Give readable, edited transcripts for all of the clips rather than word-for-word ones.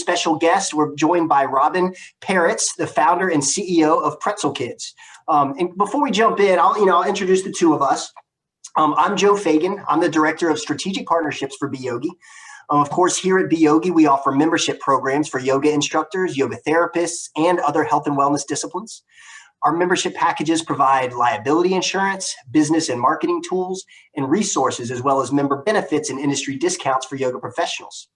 special guest. We're joined by Robyn Paretns, the founder and CEO of Pretzel Kids. And before we jump in, I'll introduce the two of us. I'm Joe Fagan. I'm the Director of Strategic Partnerships for beYogi. Of course, here at beYogi, we offer membership programs for yoga instructors, yoga therapists, and other health and wellness disciplines. Our membership packages provide liability insurance, business and marketing tools, and resources, as well as member benefits and industry discounts for yoga professionals.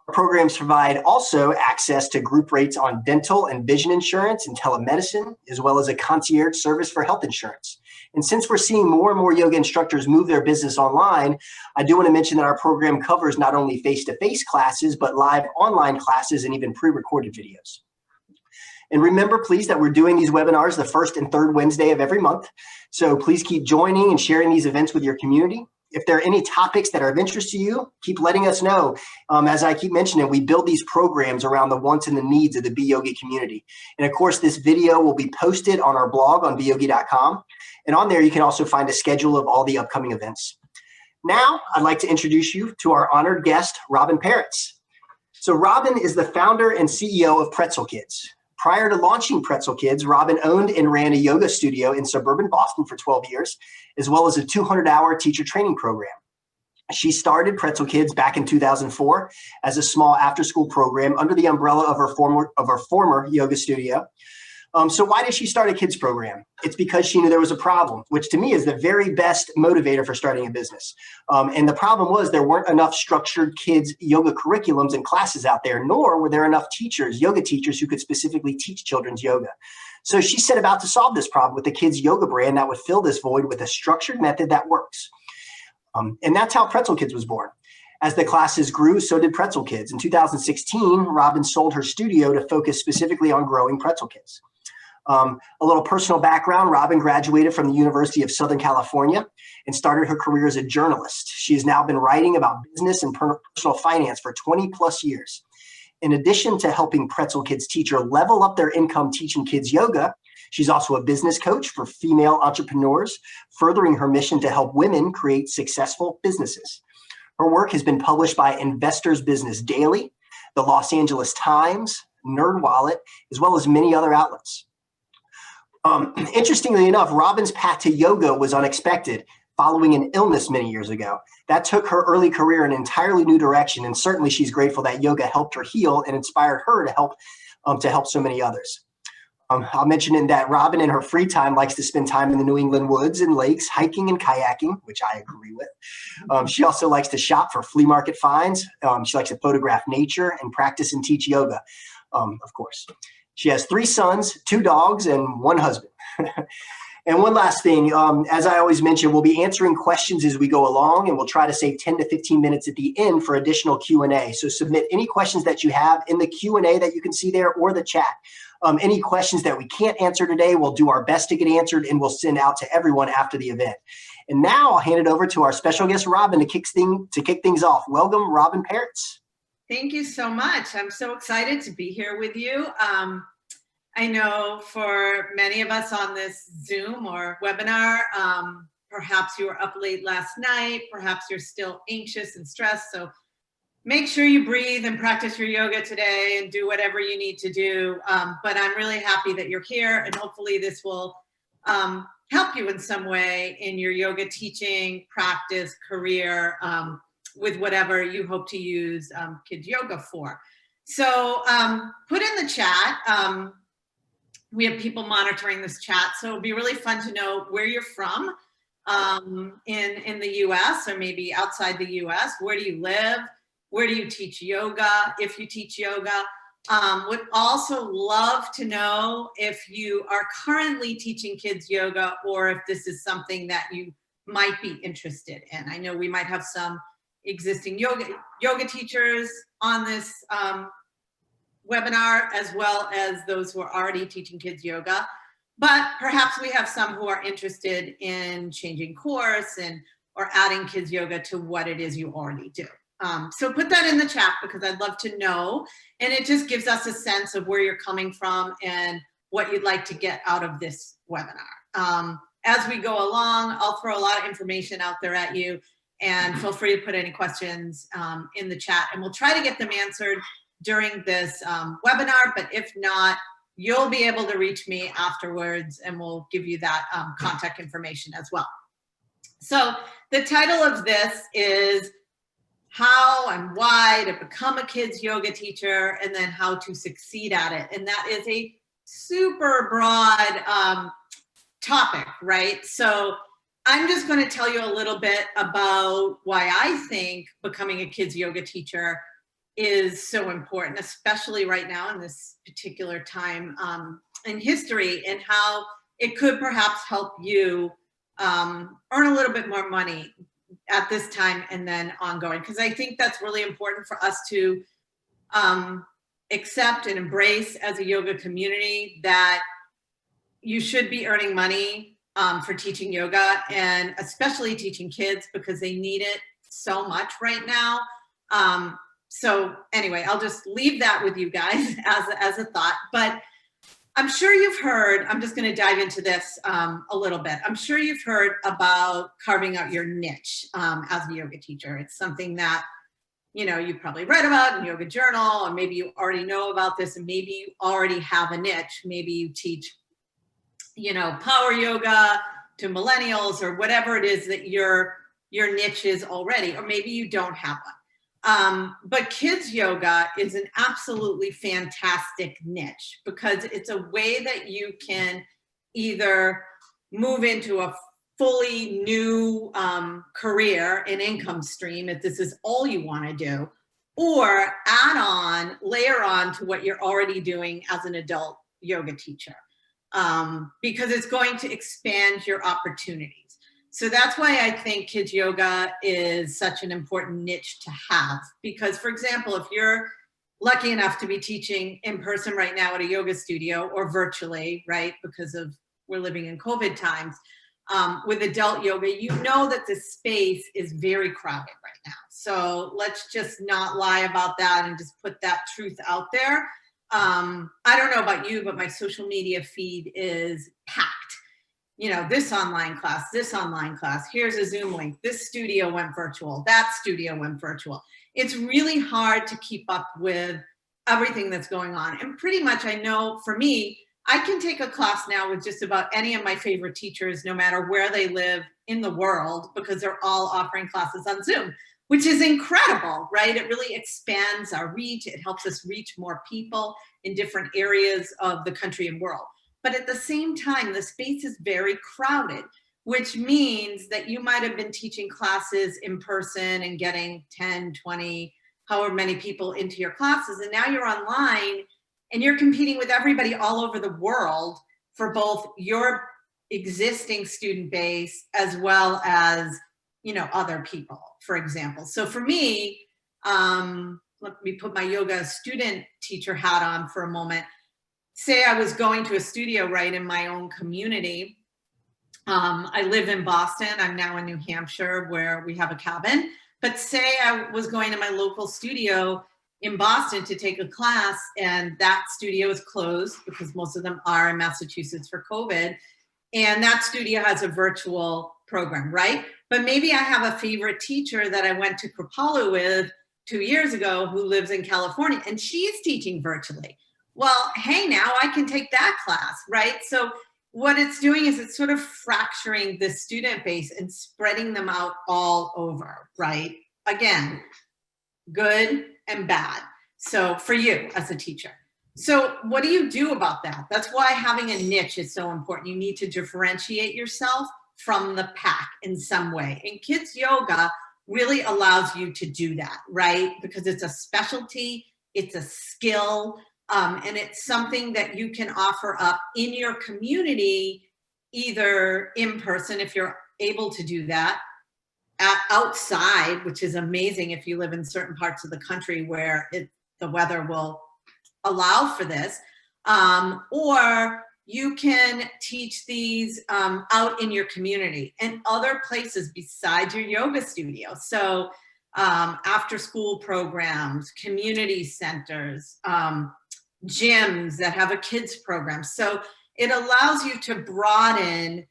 Our programs provide also access to group rates on dental and vision insurance and telemedicine, as well as a concierge service for health insurance. And since we're seeing more and more yoga instructors move their business online, I do want to mention that our program covers not only face-to-face classes, but live online classes and even pre-recorded videos. And remember, please, that we're doing these webinars the first and third Wednesday of every month. So please keep joining and sharing these events with your community. If there are any topics that are of interest to you, keep letting us know. As I keep mentioning, we build these programs around the wants and the needs of the beYogi community. And of course, this video will be posted on our blog on beyogi.com. And on there, you can also find a schedule of all the upcoming events. Now, I'd like to introduce you to our honored guest, Robyn Paretns. So Robyn is the founder and CEO of Pretzel Kids. Prior to launching Pretzel Kids, Robyn owned and ran a yoga studio in suburban Boston for 12 years, as well as a 200-hour teacher training program. She started Pretzel Kids back in 2004 as a small after-school program under the umbrella of her former yoga studio. So why did she start a kids program? It's because she knew there was a problem, which to me is the very best motivator for starting a business. And the problem was there weren't enough structured kids yoga curriculums and classes out there, nor were there enough teachers, yoga teachers, who could specifically teach children's yoga. So she set about to solve this problem with the kids yoga brand that would fill this void with a structured method that works. And that's how Pretzel Kids was born. As the classes grew, so did Pretzel Kids. In 2016, Robyn sold her studio to focus specifically on growing Pretzel Kids. A little personal background, Robyn graduated from the University of Southern California and started her career as a journalist. She has now been writing about business and personal finance for 20 plus years. In addition to helping Pretzel Kids teacher level up their income teaching kids yoga, she's also a business coach for female entrepreneurs, furthering her mission to help women create successful businesses. Her work has been published by Investors Business Daily, the Los Angeles Times, NerdWallet, as well as many other outlets. Interestingly enough, Robyn's path to yoga was unexpected following an illness many years ago. That took her early career in an entirely new direction, and certainly she's grateful that yoga helped her heal and inspired her to help so many others. I'll mention in that Robyn in her free time likes to spend time in the New England woods and lakes, hiking and kayaking, which I agree with. She also likes to shop for flea market finds. She likes to photograph nature and practice and teach yoga, of course. She has 3 sons, 2 dogs, and 1 husband. And one last thing, as I always mention, we'll be answering questions as we go along, and we'll try to save 10 to 15 minutes at the end for additional Q&A. So submit any questions that you have in the Q&A that you can see there or the chat. Any questions that we can't answer today, we'll do our best to get answered, and we'll send out to everyone after the event. And now I'll hand it over to our special guest, Robyn, to kick things off. Welcome, Robyn Paretns. Thank you so much. I'm so excited to be here with you. I know for many of us on this Zoom or webinar, perhaps you were up late last night, perhaps you're still anxious and stressed. So make sure you breathe and practice your yoga today and do whatever you need to do. But I'm really happy that you're here, and hopefully this will help you in some way in your yoga teaching, practice, career, with whatever you hope to use kids yoga for. So put in the chat, we have people monitoring this chat, so it'll be really fun to know where you're from in the US or maybe outside the US. Where do you live? Where do you teach yoga, if you teach yoga? Would also love to know if you are currently teaching kids yoga or if this is something that you might be interested in. I know we might have some existing yoga teachers on this webinar, as well as those who are already teaching kids yoga, but perhaps we have some who are interested in changing course or adding kids yoga to what it is you already do. So put that in the chat because I'd love to know, and it just gives us a sense of where you're coming from and what you'd like to get out of this webinar. As we go along, I'll throw a lot of information out there at you, and feel free to put any questions in the chat, and we'll try to get them answered during this webinar, but if not, you'll be able to reach me afterwards and we'll give you that contact information as well. So the title of this is How and Why to Become a Kids Yoga Teacher, and then How to Succeed at It. And that is a super broad topic, right? So I'm just going to tell you a little bit about why I think becoming a kids yoga teacher is so important, especially right now in this particular time in history, and how it could perhaps help you earn a little bit more money at this time and then ongoing. Because I think that's really important for us to accept and embrace as a yoga community, that you should be earning money for teaching yoga, and especially teaching kids, because they need it so much right now. So anyway, I'll just leave that with you guys as a thought. But I'm sure you've heard, I'm just going to dive into this a little bit. I'm sure you've heard about carving out your niche as a yoga teacher. It's something that, you know, you've probably read about in Yoga Journal, or maybe you already know about this, and maybe you already have a niche. Maybe you teach, you know, power yoga to millennials, or whatever it is that your niche is already, or maybe you don't have one. But kids yoga is an absolutely fantastic niche, because it's a way that you can either move into a fully new career and income stream, if this is all you want to do, or add on, layer on to what you're already doing as an adult yoga teacher, because it's going to expand your opportunities. So that's why I think kids yoga is such an important niche to have. Because, for example, if you're lucky enough to be teaching in person right now at a yoga studio, or virtually, right, because of we're living in COVID times, with adult yoga, you know that the space is very crowded right now. So let's just not lie about that and just put that truth out there. I don't know about you, but my social media feed is packed. You know, this online class, here's a Zoom link, this studio went virtual, that studio went virtual. It's really hard to keep up with everything that's going on. And pretty much, I know for me, I can take a class now with just about any of my favorite teachers, no matter where they live in the world, because they're all offering classes on Zoom, which is incredible, right? It really expands our reach. It helps us reach more people in different areas of the country and world. But at the same time, the space is very crowded, which means that you might have been teaching classes in person and getting 10, 20, however many people into your classes. And now you're online and you're competing with everybody all over the world for both your existing student base as well as, you know, other people, for example. So for me, let me put my yoga student teacher hat on for a moment. Say I was going to a studio right in my own community. I live in Boston. I'm now in New Hampshire, where we have a cabin. But say I was going to my local studio in Boston to take a class, and that studio is closed because most of them are in Massachusetts for COVID. And that studio has a virtual program, right? But maybe I have a favorite teacher that I went to Kripalu with 2 years ago who lives in California, and she's teaching virtually. Well, hey, now I can take that class, right? So what it's doing is it's sort of fracturing the student base and spreading them out all over, right? Again, good and bad. So for you as a teacher. So what do you do about that? That's why having a niche is so important. You need to differentiate yourself from the pack in some way. And kids yoga really allows you to do that, right? Because it's a specialty, it's a skill, and it's something that you can offer up in your community, either in person, if you're able to do that, outside, which is amazing if you live in certain parts of the country where the weather will allow for this, or you can teach these out in your community and other places besides your yoga studio. So after school programs, community centers, gyms that have a kids program. So it allows you to broaden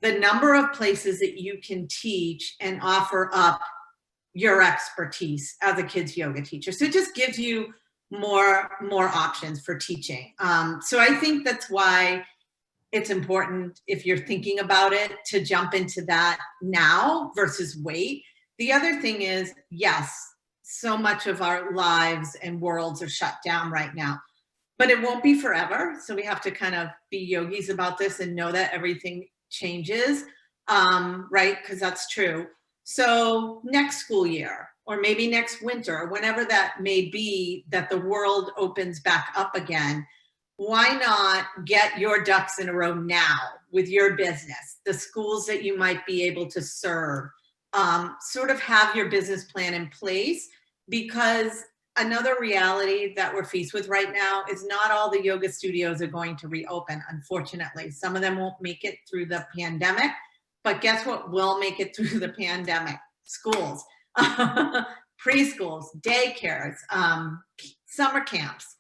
the number of places that you can teach and offer up your expertise as a kids yoga teacher. So it just gives you more options for teaching. So I think that's why it's important, if you're thinking about it, to jump into that now versus wait. The other thing is, yes, so much of our lives and worlds are shut down right now, but it won't be forever. So we have to kind of be yogis about this and know that everything changes, right? Because that's true. So next school year, or maybe next winter, whenever that may be, that the world opens back up again, why not get your ducks in a row now with your business, the schools that you might be able to serve, sort of have your business plan in place, because another reality that we're faced with right now is not all the yoga studios are going to reopen, unfortunately. Some of them won't make it through the pandemic, but guess what will make it through the pandemic? Schools, preschools, daycares, summer camps.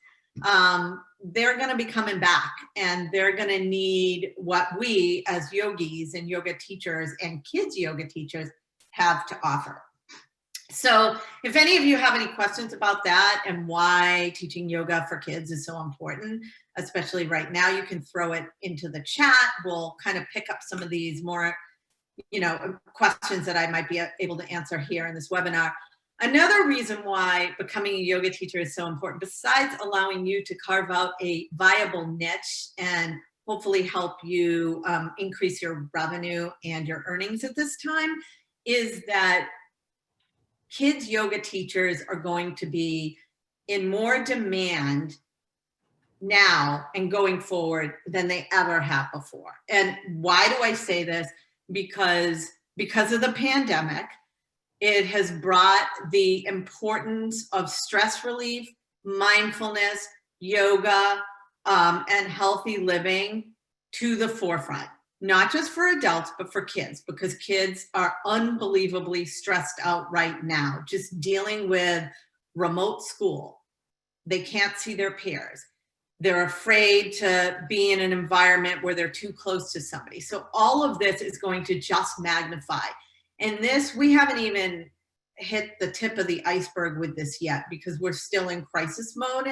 They're going to be coming back, and they're going to need what we as yogis and yoga teachers and kids yoga teachers have to offer. So if any of you have any questions about that and why teaching yoga for kids is so important, especially right now, you can throw it into the chat. We'll kind of pick up some of these more, questions that I might be able to answer here in this webinar. Another reason why becoming a yoga teacher is so important, besides allowing you to carve out a viable niche and hopefully help you increase your revenue and your earnings at this time, is that kids yoga teachers are going to be in more demand now and going forward than they ever have before. And why do I say this? Because of the pandemic, it has brought the importance of stress relief, mindfulness, yoga, and healthy living to the forefront. Not just for adults, but for kids, because kids are unbelievably stressed out right now, just dealing with remote school. They can't see their peers. They're afraid to be in an environment where they're too close to somebody. So all of this is going to just magnify. And this, we haven't even hit the tip of the iceberg with this yet, because we're still in crisis mode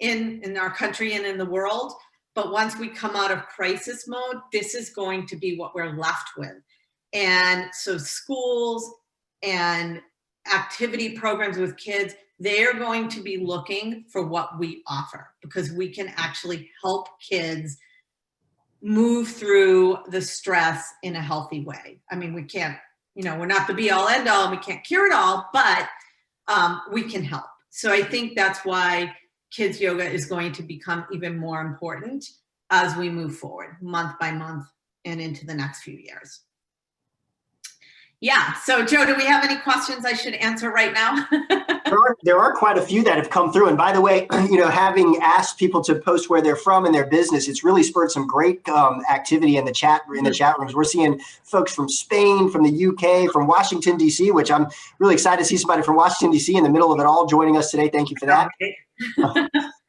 in our country and in the world. But once we come out of crisis mode, this is going to be what we're left with. And so schools and activity programs with kids, they're going to be looking for what we offer, because we can actually help kids move through the stress in a healthy way. I mean, we can't, we're not the be all end all, and we can't cure it all, but we can help. So I think that's why kids yoga is going to become even more important as we move forward month by month and into the next few years. Yeah, so Joe, do we have any questions I should answer right now? There are quite a few that have come through. And by the way, having asked people to post where they're from and their business, it's really spurred some great activity in the chat rooms. We're seeing folks from Spain, from the UK, from Washington, D.C., which I'm really excited to see somebody from Washington, D.C. in the middle of it all joining us today. Thank you for that.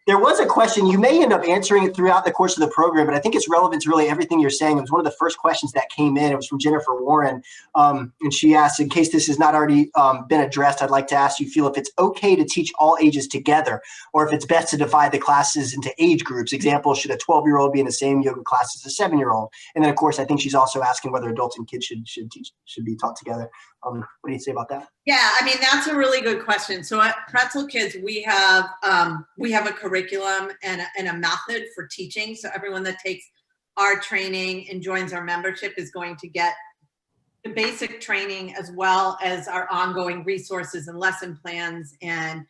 There was a question, you may end up answering it throughout the course of the program, but I think it's relevant to really everything you're saying. It was one of the first questions that came in. It was from Jennifer Warren. And she asked, in case this has not already been addressed, I'd like to ask you, feel if it's okay to teach all ages together, or if it's best to divide the classes into age groups. Example, should a 12-year-old be in the same yoga class as a 7-year-old? And then, of course, I think she's also asking whether adults and kids should be taught together. What do you say about that? Yeah, I mean, that's a really good question. So at Pretzel Kids, we have a curriculum and a method for teaching. So everyone that takes our training and joins our membership is going to get the basic training, as well as our ongoing resources and lesson plans and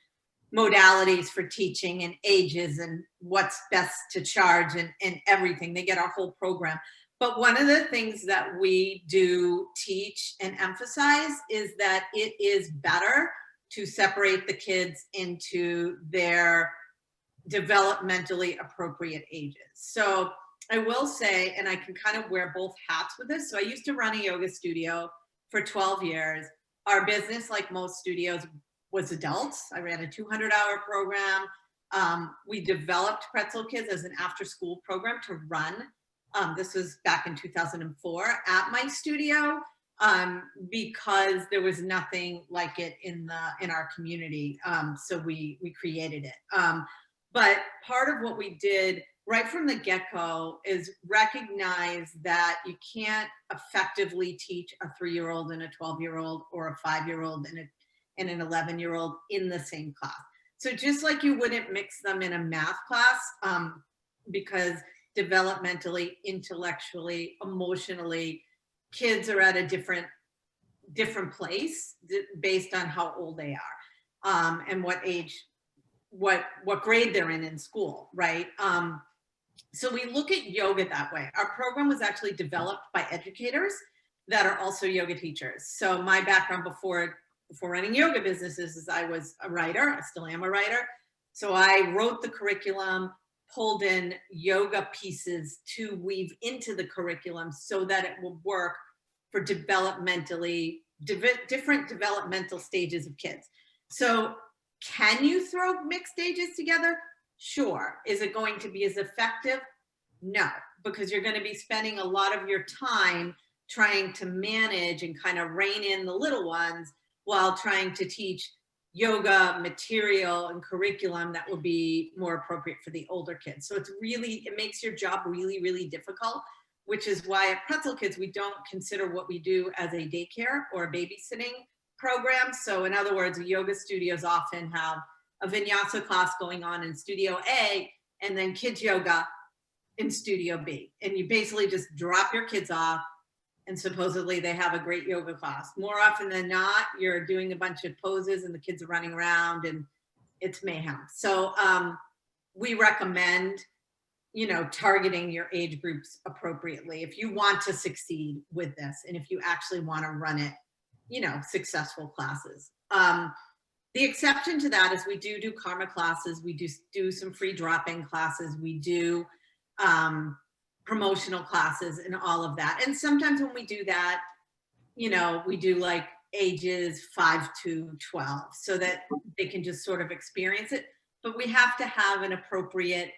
modalities for teaching and ages and what's best to charge and everything. They get our whole program. But one of the things that we do teach and emphasize is that it is better to separate the kids into their developmentally appropriate ages. So I will say, and I can kind of wear both hats with this. So I used to run a yoga studio for 12 years. Our business, like most studios, was adults. I ran a 200-hour program. We developed Pretzel Kids as an after-school program to run. This was back in 2004 at my studio. because there was nothing like it in our community. So we created it. But part of what we did right from the get-go is recognize that you can't effectively teach a 3-year-old and a 12-year-old or a 5-year-old and an 11-year-old in the same class. So just like you wouldn't mix them in a math class, because developmentally, intellectually, emotionally, kids are at a different place based on how old they are, and what age, what grade they're in school, right? So we look at yoga that way. Our program was actually developed by educators that are also yoga teachers. So my background before running yoga businesses is I was a writer. I still am a writer. So I wrote the curriculum, pulled in yoga pieces to weave into the curriculum so that it will work for different developmental stages of kids. So can you throw mixed ages together? Sure. Is it going to be as effective? No, because you're going to be spending a lot of your time trying to manage and kind of rein in the little ones while trying to teach yoga material and curriculum that will be more appropriate for the older kids. So it makes your job really, really difficult, which is why at Pretzel Kids, we don't consider what we do as a daycare or a babysitting program. So in other words, yoga studios often have a vinyasa class going on in studio A and then kids yoga in studio B. And you basically just drop your kids off and supposedly they have a great yoga class. More often than not, you're doing a bunch of poses and the kids are running around and it's mayhem. So we recommend, targeting your age groups appropriately if you want to succeed with this and if you actually want to run it, successful classes. The exception to that is we do karma classes. We do some free drop-in classes. We do promotional classes and all of that. And sometimes when we do that, we do like ages 5 to 12 so that they can just sort of experience it. But we have to have an appropriate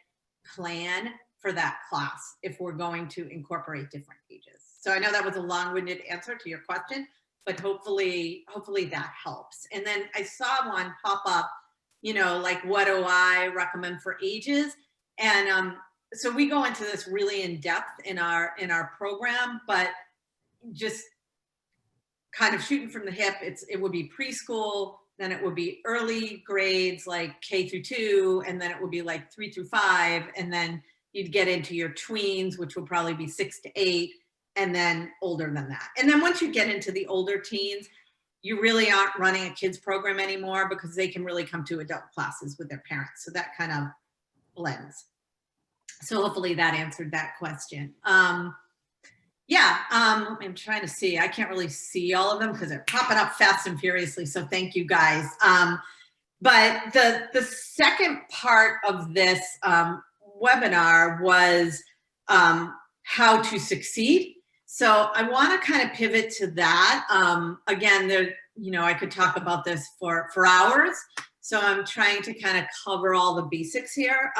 plan for that class if we're going to incorporate different ages. So I know that was a long-winded answer to your question, but hopefully that helps. And then I saw one pop up, like what do I recommend for ages? And so we go into this really in depth in our program, but just kind of shooting from the hip, it would be preschool, then it would be early grades like K through 2, and then it would be like 3 through 5, and then you'd get into your tweens, which would probably be 6 to 8, and then older than that. And then once you get into the older teens, you really aren't running a kids program anymore because they can really come to adult classes with their parents. So that kind of blends. So hopefully that answered that question. I'm trying to see. I can't really see all of them because they're popping up fast and furiously. So thank you guys. But the second part of this webinar was how to succeed. So I want to kind of pivot to that. Again, I could talk about this for hours. So I'm trying to kind of cover all the basics here.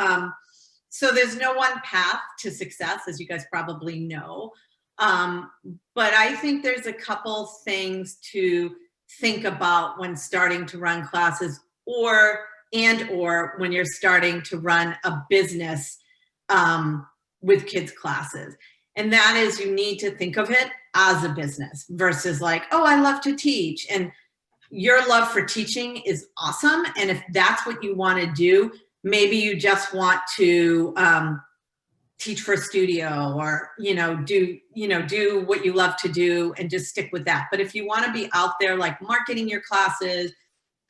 So there's no one path to success, as you guys probably know. But I think there's a couple things to think about when starting to run classes or when you're starting to run a business with kids classes. And that is, you need to think of it as a business versus like, oh, I love to teach. And your love for teaching is awesome. And if that's what you want to do, maybe you just want to teach for a studio or, do what you love to do and just stick with that. But if you want to be out there, like marketing your classes,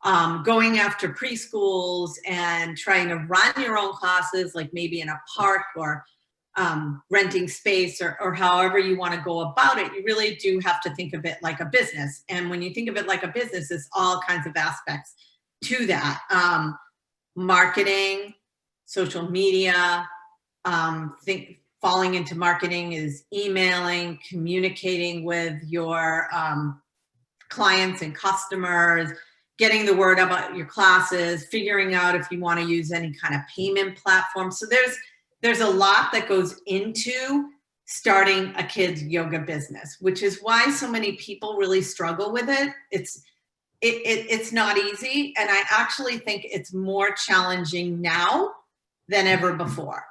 going after preschools and trying to run your own classes, like maybe in a park or renting space or however you want to go about it, you really do have to think of it like a business. And when you think of it like a business, there's all kinds of aspects to that. Marketing, social media, falling into marketing is emailing, communicating with your clients and customers, getting the word about your classes, figuring out if you want to use any kind of payment platform. So there's a lot that goes into starting a kid's yoga business, which is why so many people really struggle with it. It's not easy. And I actually think it's more challenging now than ever before.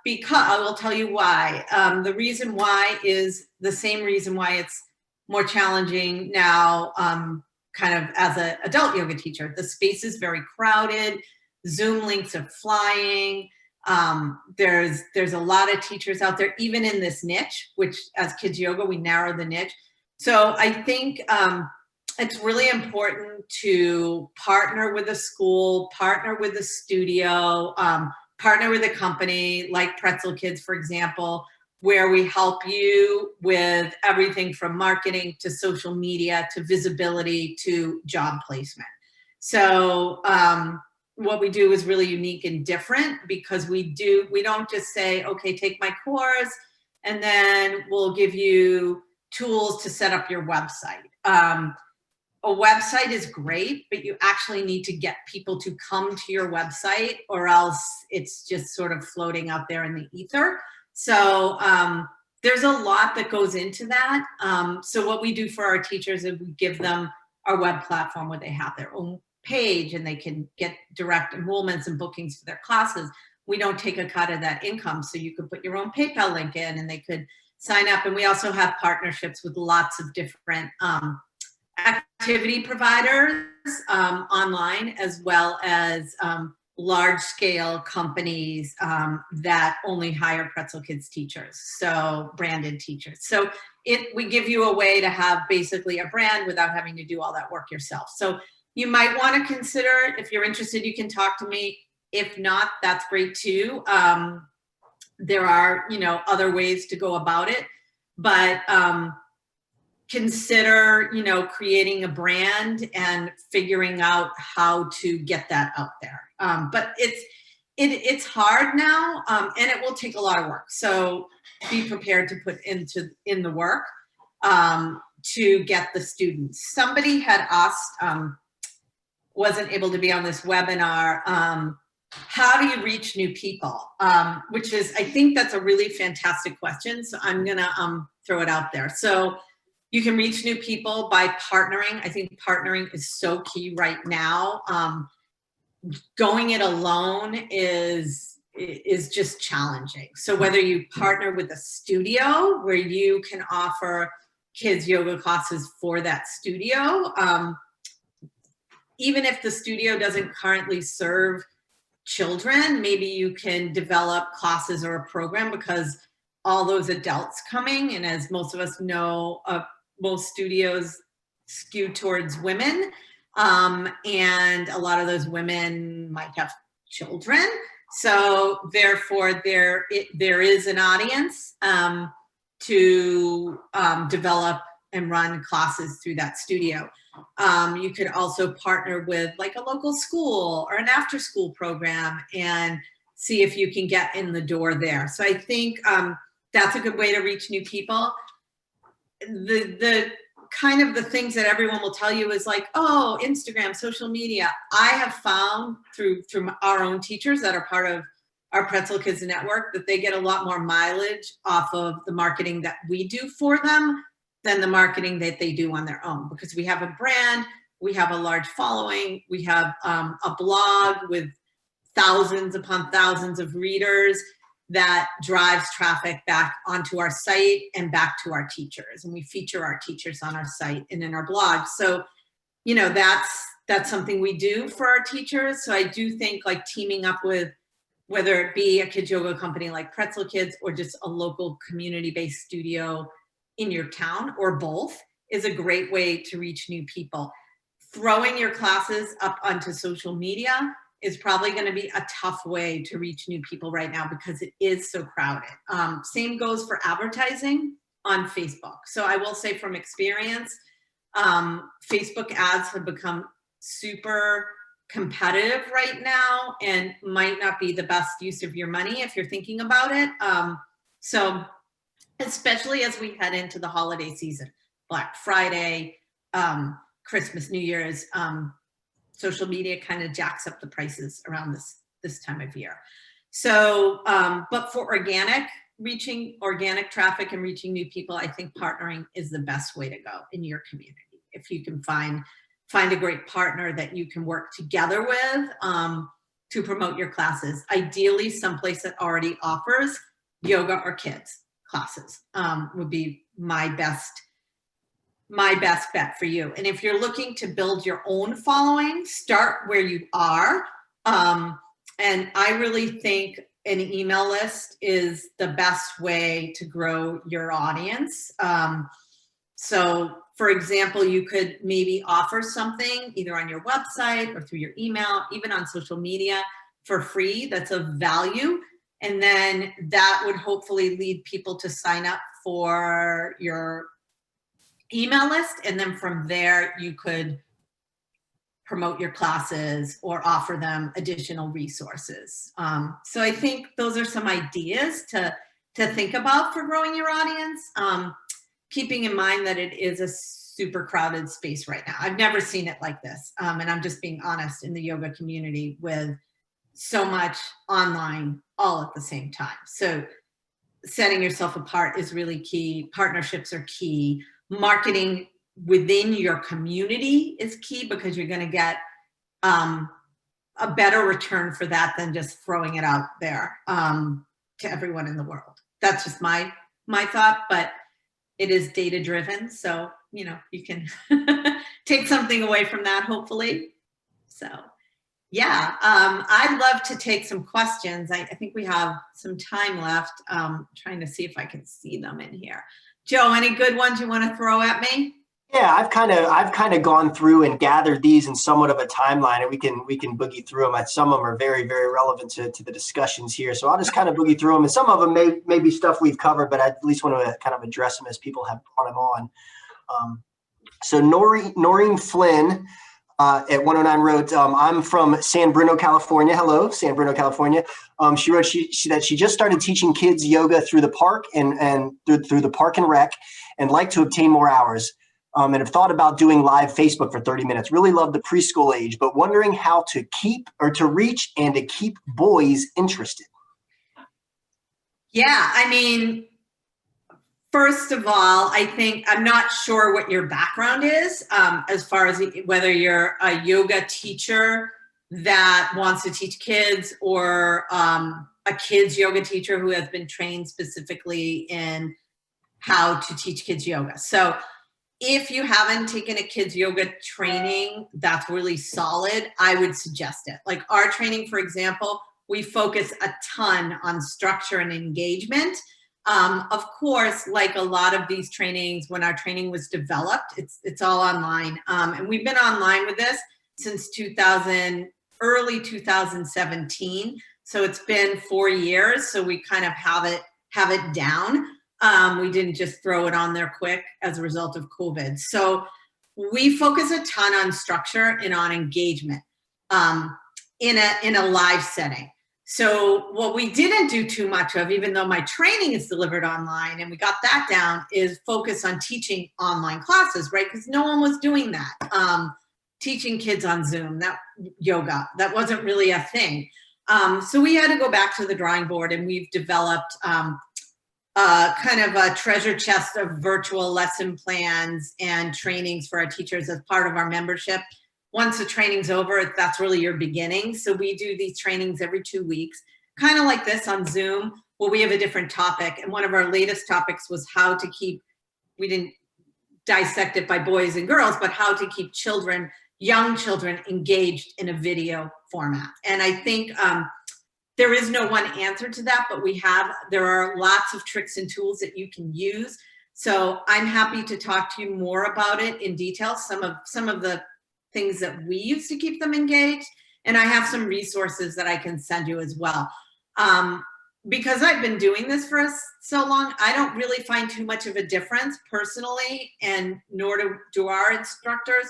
Because I will tell you why. The reason why is the same reason why it's more challenging now, kind of as an adult yoga teacher. The space is very crowded. Zoom links are flying. There's a lot of teachers out there, even in this niche, which as kids yoga, we narrow the niche. So I think it's really important to partner with a school, partner with a studio, partner with a company like Pretzel Kids, for example, where we help you with everything from marketing to social media to visibility to job placement. So what we do is really unique and different because we don't just say, okay, take my course and then we'll give you tools to set up your website. A website is great, but you actually need to get people to come to your website or else it's just sort of floating out there in the ether. So there's a lot that goes into that. So what we do for our teachers is we give them our web platform where they have their own page and they can get direct enrollments and bookings for their classes. We don't take a cut of that income. So you could put your own PayPal link in and they could sign up. And we also have partnerships with lots of different activity providers online, as well as large scale companies that only hire Pretzel Kids teachers, so branded teachers. So we give you a way to have basically a brand without having to do all that work yourself. So you might want to consider, if you're interested, you can talk to me. If not, that's great too. There are, other ways to go about it, but consider, creating a brand and figuring out how to get that out there. But it's hard now, and it will take a lot of work. So be prepared to put in the work to get the students. Somebody had asked, wasn't able to be on this webinar, how do you reach new people? Which is, I think that's a really fantastic question. So I'm gonna throw it out there. So you can reach new people by partnering. I think partnering is so key right now. Going it alone is just challenging. So whether you partner with a studio where you can offer kids yoga classes for that studio, even if the studio doesn't currently serve children, maybe you can develop classes or a program because all those adults coming, and as most of us know, most studios skew towards women, and a lot of those women might have children. So therefore, there is an audience to develop and run classes through that studio. You could also partner with like a local school or an after-school program and see if you can get in the door there. So I think that's a good way to reach new people. The kind of the things that everyone will tell you is like, oh, Instagram, social media. I have found through our own teachers that are part of our Pretzel Kids network that they get a lot more mileage off of the marketing that we do for them than the marketing that they do on their own, because we have a brand, we have a large following, we have a blog with thousands upon thousands of readers that drives traffic back onto our site and back to our teachers. And we feature our teachers on our site and in our blog. So, that's something we do for our teachers. So I do think like teaming up with, whether it be a kids yoga company like Pretzel Kids or just a local community-based studio in your town or both, is a great way to reach new people. Throwing your classes up onto social media is probably going to be a tough way to reach new people right now because it is so crowded. Same goes for advertising on Facebook. So I will say from experience, Facebook ads have become super competitive right now and might not be the best use of your money if you're thinking about it. So especially as we head into the holiday season, Black Friday, Christmas, New Year's, social media kind of jacks up the prices around this time of year. So, but for organic, reaching organic traffic and reaching new people, I think partnering is the best way to go in your community. If you can find a great partner that you can work together with to promote your classes. Ideally, someplace that already offers yoga or kids classes would be my best bet for you. And if you're looking to build your own following, start where you are. And I really think an email list is the best way to grow your audience. So for example, you could maybe offer something either on your website or through your email, even on social media for free that's of value. And then that would hopefully lead people to sign up for your email list. And then from there, you could promote your classes or offer them additional resources. So I think those are some ideas to think about for growing your audience, keeping in mind that it is a super crowded space right now. I've never seen it like this. And I'm just being honest, in the yoga community with so much online all at the same time. So setting yourself apart is really key. Partnerships are key. Marketing within your community is key, because you're going to get a better return for that than just throwing it out there to everyone in the world. That's just my thought, but it is data driven. So, you know, you can take something away from that, hopefully. So yeah, I'd love to take some questions. I think we have some time left. Trying to see if I can see them in here. Joe, any good ones you want to throw at me? Yeah, I've kind of gone through and gathered these in somewhat of a timeline, and we can boogie through them. Some of them are very, very relevant to the discussions here. So I'll just kind of boogie through them, and some of them may be stuff we've covered, but I at least want to kind of address them as people have brought them on. So Noreen Flynn at 109 wrote, I'm from San Bruno, California. Hello, San Bruno, California. She wrote that she just started teaching kids yoga through the park and through the park and rec, and like to obtain more hours. And have thought about doing live Facebook for 30 minutes. Really love the preschool age, but wondering how to reach and to keep boys interested. Yeah, I mean, first of all, I think I'm not sure what your background is as far as whether you're a yoga teacher that wants to teach kids, or a kids yoga teacher who has been trained specifically in how to teach kids yoga. So if you haven't taken a kids yoga training that's really solid, I would suggest it. Like our training, for example, we focus a ton on structure and engagement. Of course, like a lot of these trainings, when our training was developed, it's all online. And we've been online with this since early 2017. So it's been 4 years. So we kind of have it down. We didn't just throw it on there quick as a result of COVID. So we focus a ton on structure and on engagement in a live setting. So what we didn't do too much of, even though my training is delivered online and we got that down, is focus on teaching online classes, right? Because no one was doing that. Teaching kids on Zoom, that yoga, that wasn't really a thing. So we had to go back to the drawing board, and we've developed kind of a treasure chest of virtual lesson plans and trainings for our teachers as part of our membership. Once the training's over, that's really your beginning. So we do these trainings every 2 weeks, kind of like this on Zoom, where we have a different topic. And one of our latest topics was how to keep, we didn't dissect it by boys and girls, but how to keep children, young children, engaged in a video format. And I think there is no one answer to that, but there are lots of tricks and tools that you can use. So I'm happy to talk to you more about it in detail, some of the things that we use to keep them engaged. And I have some resources that I can send you as well. Because I've been doing this for so long, I don't really find too much of a difference personally, and nor do our instructors,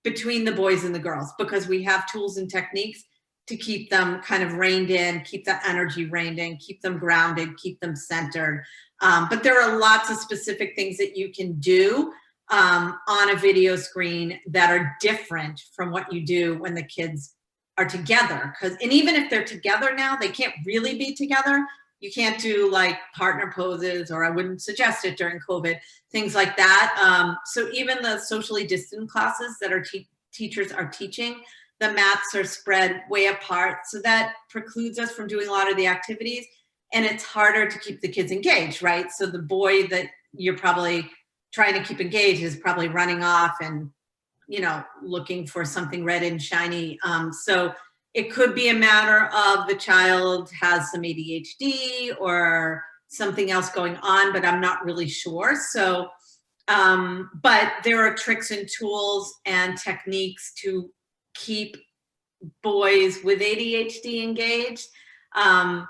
between the boys and the girls, because we have tools and techniques to keep them kind of reined in, keep that energy reined in, keep them grounded, keep them centered. But there are lots of specific things that you can do on a video screen that are different from what you do when the kids are together. And even if they're together now, they can't really be together. You can't do like partner poses, or I wouldn't suggest it during COVID, things like that. So even the socially distant classes that our teachers are teaching, the mats are spread way apart. So that precludes us from doing a lot of the activities. And it's harder to keep the kids engaged, right? So the boy that you're probably trying to keep engaged is probably running off and, you know, looking for something red and shiny. So it could be a matter of the child has some ADHD or something else going on, but I'm not really sure. So, but there are tricks and tools and techniques to keep boys with ADHD engaged.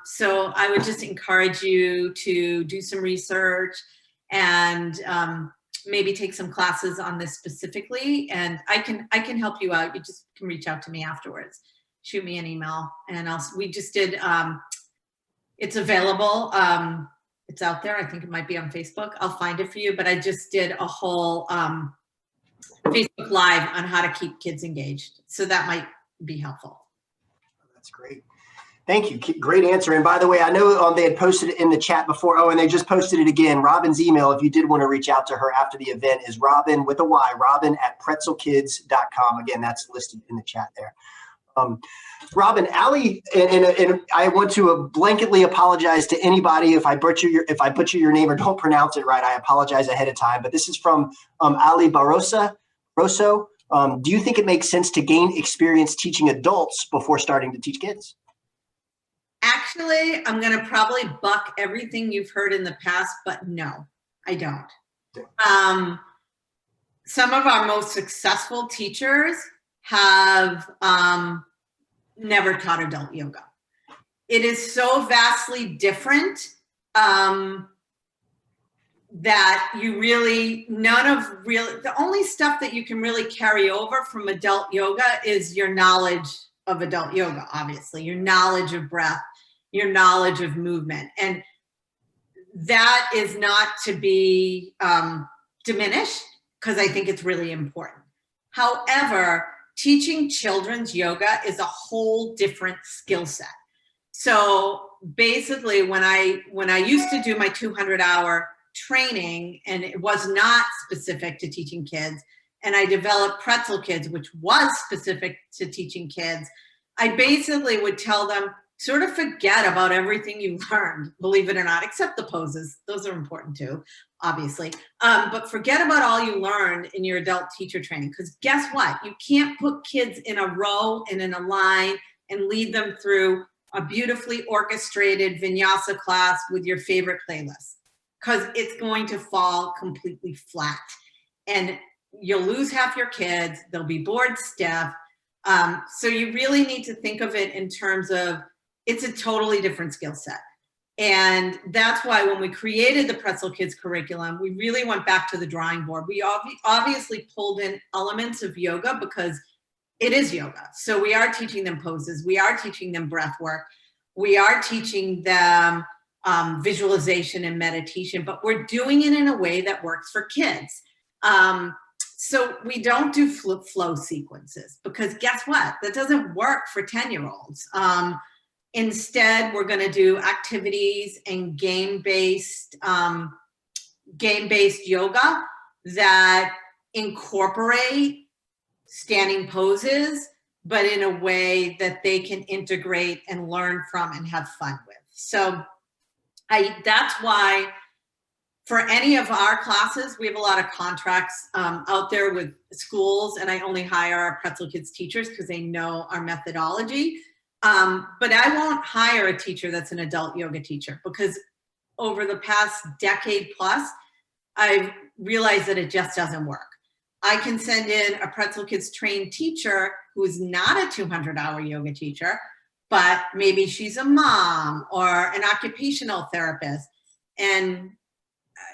So I would just encourage you to do some research and maybe take some classes on this specifically, and I can help you out. You just can reach out to me afterwards. Shoot me an email, and we just did, it's available. It's out there. I think it might be on Facebook. I'll find it for you, but I just did a whole Facebook Live on how to keep kids engaged. So that might be helpful. That's great. Thank you. Great answer. And by the way, I know they had posted it in the chat before. Oh, and they just posted it again. Robyn's email, if you did want to reach out to her after the event, is Robyn with a Y, Robyn@pretzelkids.com. Again, that's listed in the chat there. Robyn, Allie, and I want to blanketly apologize to anybody if I butcher your name or don't pronounce it right. I apologize ahead of time. But this is from Ali Rosso. Do you think it makes sense to gain experience teaching adults before starting to teach kids? Actually, I'm going to probably buck everything you've heard in the past, but no, I don't. Okay. Some of our most successful teachers have never taught adult yoga. It is so vastly different that you really, the only stuff that you can really carry over from adult yoga is your knowledge of adult yoga, obviously, your knowledge of breath, your knowledge of movement. And that is not to be diminished, because I think it's really important. However, teaching children's yoga is a whole different skill set. So basically, when I used to do my 200-hour training, and it was not specific to teaching kids, and I developed Pretzel Kids, which was specific to teaching kids, I basically would tell them, sort of forget about everything you learned, believe it or not, except the poses. Those are important too, obviously. But forget about all you learned in your adult teacher training, because guess what? You can't put kids in a row and in a line and lead them through a beautifully orchestrated vinyasa class with your favorite playlist, because it's going to fall completely flat. And you'll lose half your kids, they'll be bored stiff. So you really need to think of it in terms of, it's a totally different skill set. And that's why when we created the Pretzel Kids curriculum, we really went back to the drawing board. We obviously pulled in elements of yoga because it is yoga. So we are teaching them poses. We are teaching them breath work. We are teaching them visualization and meditation, but we're doing it in a way that works for kids. So we don't do flow sequences, because guess what? That doesn't work for 10-year-olds. Instead, we're going to do activities and game-based yoga that incorporate standing poses, but in a way that they can integrate and learn from and have fun with. So that's why for any of our classes, we have a lot of contracts out there with schools, and I only hire our Pretzel Kids teachers because they know our methodology. But I won't hire a teacher that's an adult yoga teacher, because over the past decade plus, I've realized that it just doesn't work. I can send in a Pretzel Kids trained teacher who is not a 200-hour yoga teacher, but maybe she's a mom or an occupational therapist, and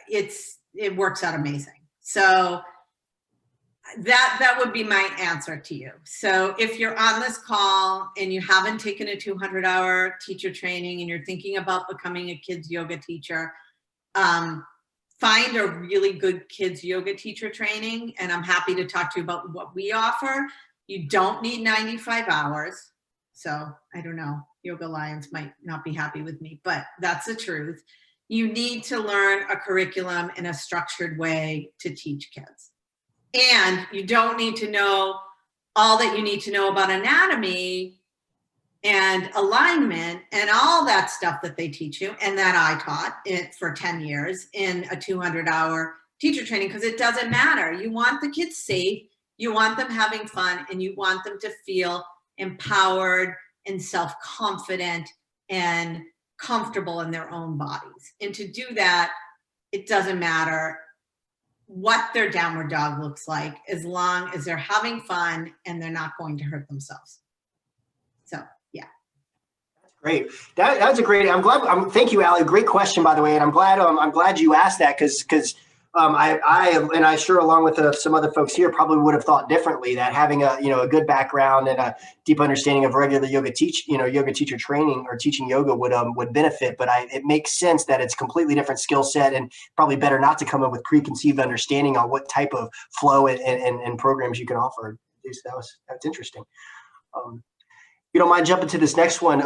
it works out amazing. So that would be my answer to you. So if you're on this call and you haven't taken a 200-hour teacher training and you're thinking about becoming a kids yoga teacher, find a really good kids yoga teacher training, and I'm happy to talk to you about what we offer. You don't need 95 hours. So I don't know, Yoga Lions might not be happy with me, but that's the truth. You need to learn a curriculum in a structured way to teach kids. And you don't need to know all that you need to know about anatomy and alignment and all that stuff that they teach you and that I taught it for 10 years in a 200-hour teacher training, because it doesn't matter. You want the kids safe, you want them having fun, and you want them to feel empowered and self-confident and comfortable in their own bodies. And to do that, it doesn't matter what their downward dog looks like, as long as they're having fun and they're not going to hurt themselves. So, yeah. Great. That's a great. I'm glad. Thank you, Allie. Great question, by the way, and I'm glad you asked that because I sure, along with some other folks here, probably would have thought differently, that having a good background and a deep understanding of regular yoga teacher training or teaching yoga would benefit. But it makes sense that it's a completely different skill set, and probably better not to come up with preconceived understanding on what type of flow and programs you can offer. That's interesting. If you don't mind jumping to this next one,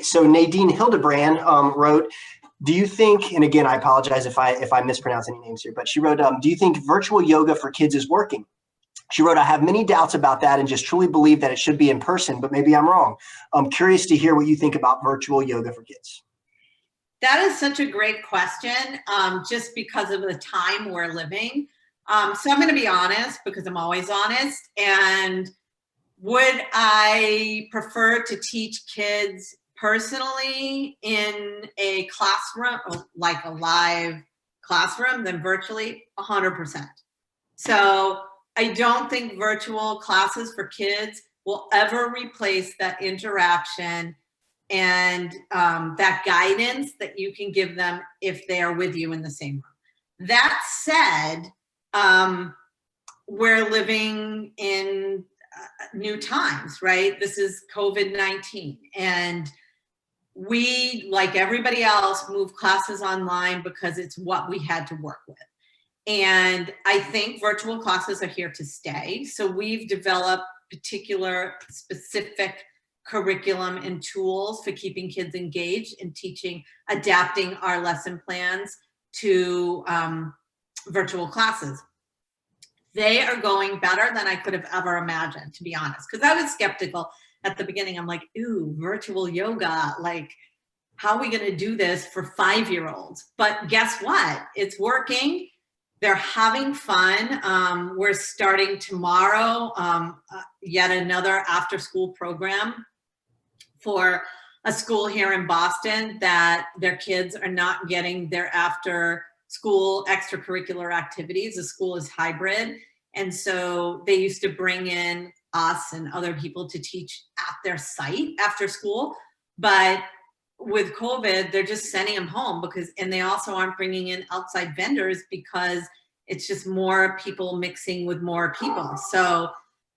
so Nadine Hildebrand wrote, do you think, and again, I apologize if I mispronounce any names here, but she wrote, do you think virtual yoga for kids is working? She wrote, I have many doubts about that and just truly believe that it should be in person, but maybe I'm wrong. I'm curious to hear what you think about virtual yoga for kids. That is such a great question, just because of the time we're living. So I'm going to be honest, because I'm always honest. And would I prefer to teach kids personally in a classroom, like a live classroom, than virtually? 100%. So I don't think virtual classes for kids will ever replace that interaction and that guidance that you can give them if they are with you in the same room. That said, we're living in new times, right? This is COVID-19, and we, like everybody else, move classes online because it's what we had to work with. And I think virtual classes are here to stay. So we've developed particular specific curriculum and tools for keeping kids engaged and teaching, adapting our lesson plans to virtual classes. They are going better than I could have ever imagined, to be honest, because I was skeptical at the beginning. I'm like, ooh, virtual yoga, like, how are we going to do this for 5-year-olds? But guess what? It's working. They're having fun. We're starting tomorrow yet another after-school program for a school here in Boston that their kids are not getting their after-school extracurricular activities. The school is hybrid. And so they used to bring in us and other people to teach at their site after school. But with COVID, they're just sending them home and they also aren't bringing in outside vendors because it's just more people mixing with more people. So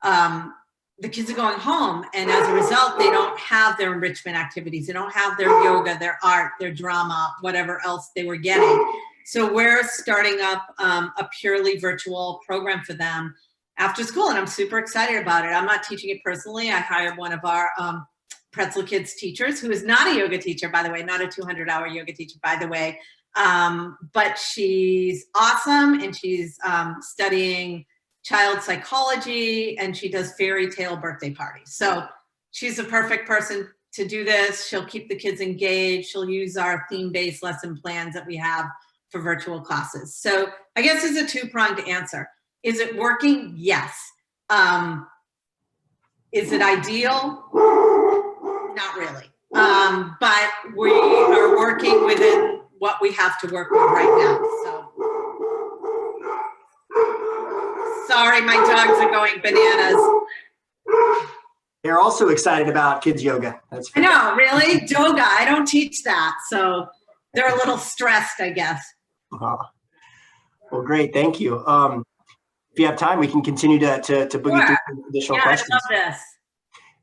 the kids are going home, and as a result, they don't have their enrichment activities. They don't have their yoga, their art, their drama, whatever else they were getting. So we're starting up a purely virtual program for them after school, and I'm super excited about it. I'm not teaching it personally. I hired one of our Pretzel Kids teachers, who is not a yoga teacher, by the way, not a 200-hour yoga teacher, by the way, but she's awesome, and she's studying child psychology, and she does fairy tale birthday parties. So she's the perfect person to do this. She'll keep the kids engaged. She'll use our theme-based lesson plans that we have for virtual classes. So I guess it's a two-pronged answer. Is it working? Yes. Is it ideal? Not really. But we are working within what we have to work with right now. So sorry, my dogs are going bananas. They're also excited about kids yoga. That's I know, really? Yoga, I don't teach that. So they're a little stressed, I guess. Well, great. Thank you. If you have time, we can continue to boogie through additional questions. I love this.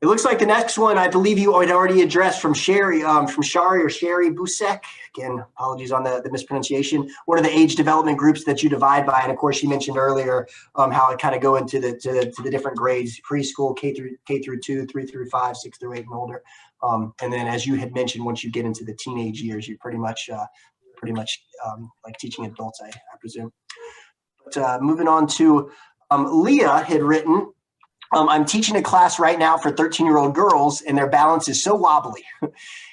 It looks like the next one, I believe you had already addressed from Sherry, Sherry Busek. Again, apologies on the mispronunciation. What are the age development groups that you divide by? And of course, you mentioned earlier how it kind of go into the different grades: preschool, K through 2, 3 through 5, 6 through 8, and older. And then, as you had mentioned, once you get into the teenage years, you pretty much like teaching adults, I presume. But moving on to Leah had written. I'm teaching a class right now for 13-year-old girls, and their balance is so wobbly.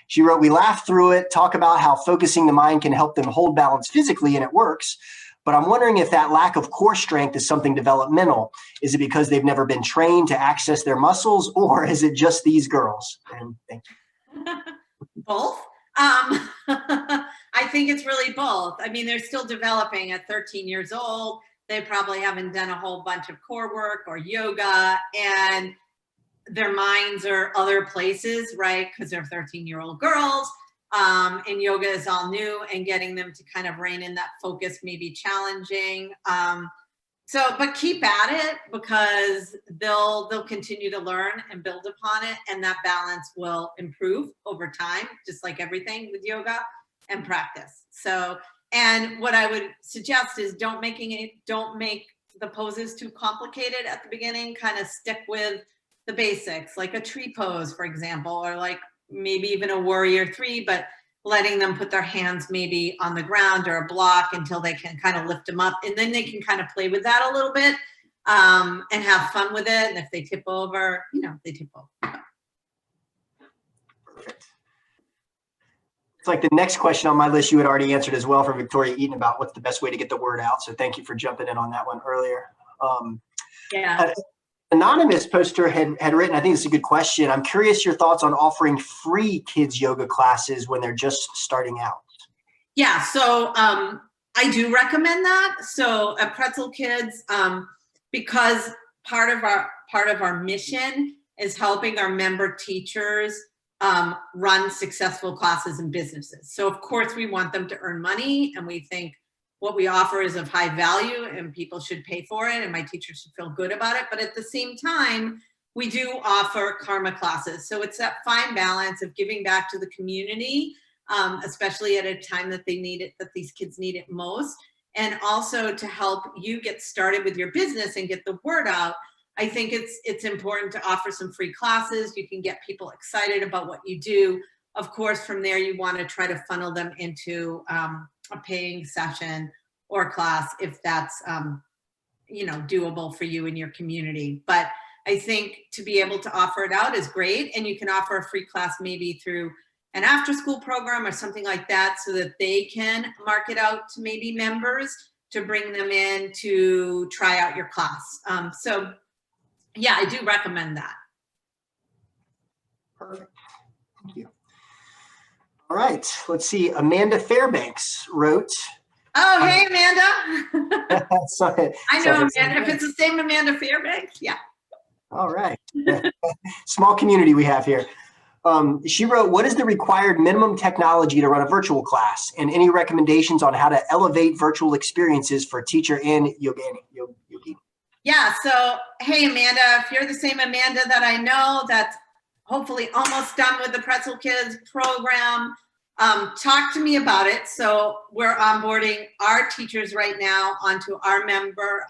She wrote, we laugh through it, talk about how focusing the mind can help them hold balance physically, and it works. But I'm wondering if that lack of core strength is something developmental. Is it because they've never been trained to access their muscles, or is it just these girls? And thank you. Both. I think it's really both. I mean, they're still developing at 13 years old. They probably haven't done a whole bunch of core work or yoga, and their minds are other places, right? Because they're 13-year-old girls, and yoga is all new, and getting them to kind of rein in that focus may be challenging. But keep at it, because they'll continue to learn and build upon it, and that balance will improve over time, just like everything with yoga and practice. And what I would suggest is don't make the poses too complicated at the beginning. Kind of stick with the basics, like a tree pose, for example, or like maybe even a warrior 3, but letting them put their hands maybe on the ground or a block until they can kind of lift them up. And then they can kind of play with that a little bit and have fun with it. And if they tip over, they tip over. Perfect. It's like the next question on my list you had already answered as well, from Victoria Eaton, about what's the best way to get the word out. So thank you for jumping in on that one earlier. Yeah. Anonymous poster had written, I think it's a good question. I'm curious your thoughts on offering free kids yoga classes when they're just starting out. Yeah, so I do recommend that. So at Pretzel Kids, because part of our mission is helping our member teachers run successful classes and businesses. So of course we want them to earn money, and we think what we offer is of high value and people should pay for it, and my teachers should feel good about it. But at the same time, we do offer karma classes. So it's that fine balance of giving back to the community, especially at a time that they need it, that these kids need it most, and also to help you get started with your business and get the word out. I think it's important to offer some free classes. You can get people excited about what you do. Of course, from there, you want to try to funnel them into a paying session or class if that's doable for you in your community. But I think to be able to offer it out is great, and you can offer a free class maybe through an after-school program or something like that, so that they can market out to maybe members to bring them in to try out your class. So yeah, I do recommend that. Perfect. Thank you. All right, let's see. Amanda Fairbanks wrote. Oh, hey, Amanda. Sorry, I know Amanda. If it's the same Amanda Fairbanks, yeah. All right. Small community we have here. She wrote, what is the required minimum technology to run a virtual class, and any recommendations on how to elevate virtual experiences for teacher and yogini? Yeah, so hey, Amanda, if you're the same Amanda that I know that's hopefully almost done with the Pretzel Kids program, talk to me about it. So we're onboarding our teachers right now onto our member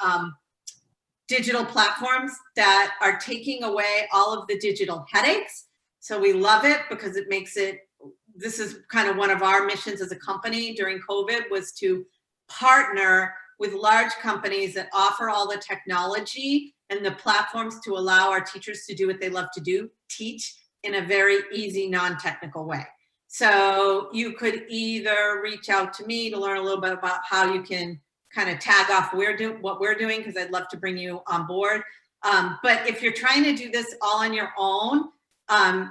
digital platforms that are taking away all of the digital headaches. So we love it because it makes it, this is kind of one of our missions as a company during COVID, was to partner with large companies that offer all the technology and the platforms to allow our teachers to do what they love to do, teach in a very easy, non-technical way. So you could either reach out to me to learn a little bit about how you can kind of tag off what we're doing, because I'd love to bring you on board. But if you're trying to do this all on your own,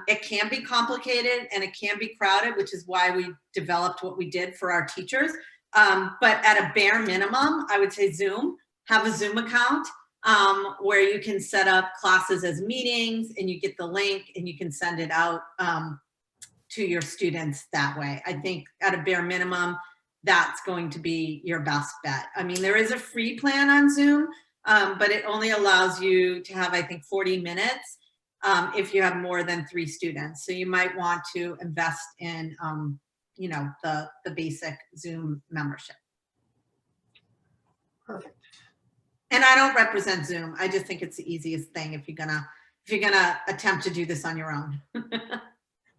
it can be complicated and it can be crowded, which is why we developed what we did for our teachers. But at a bare minimum, I would say Zoom. Have a Zoom account where you can set up classes as meetings, and you get the link and you can send it out to your students that way. I think at a bare minimum, that's going to be your best bet. I mean, there is a free plan on Zoom, but it only allows you to have, I think, 40 minutes. if you have more than 3 students. So you might want to invest in, the basic Zoom membership. Perfect. And I don't represent Zoom. I just think it's the easiest thing if you're gonna attempt to do this on your own.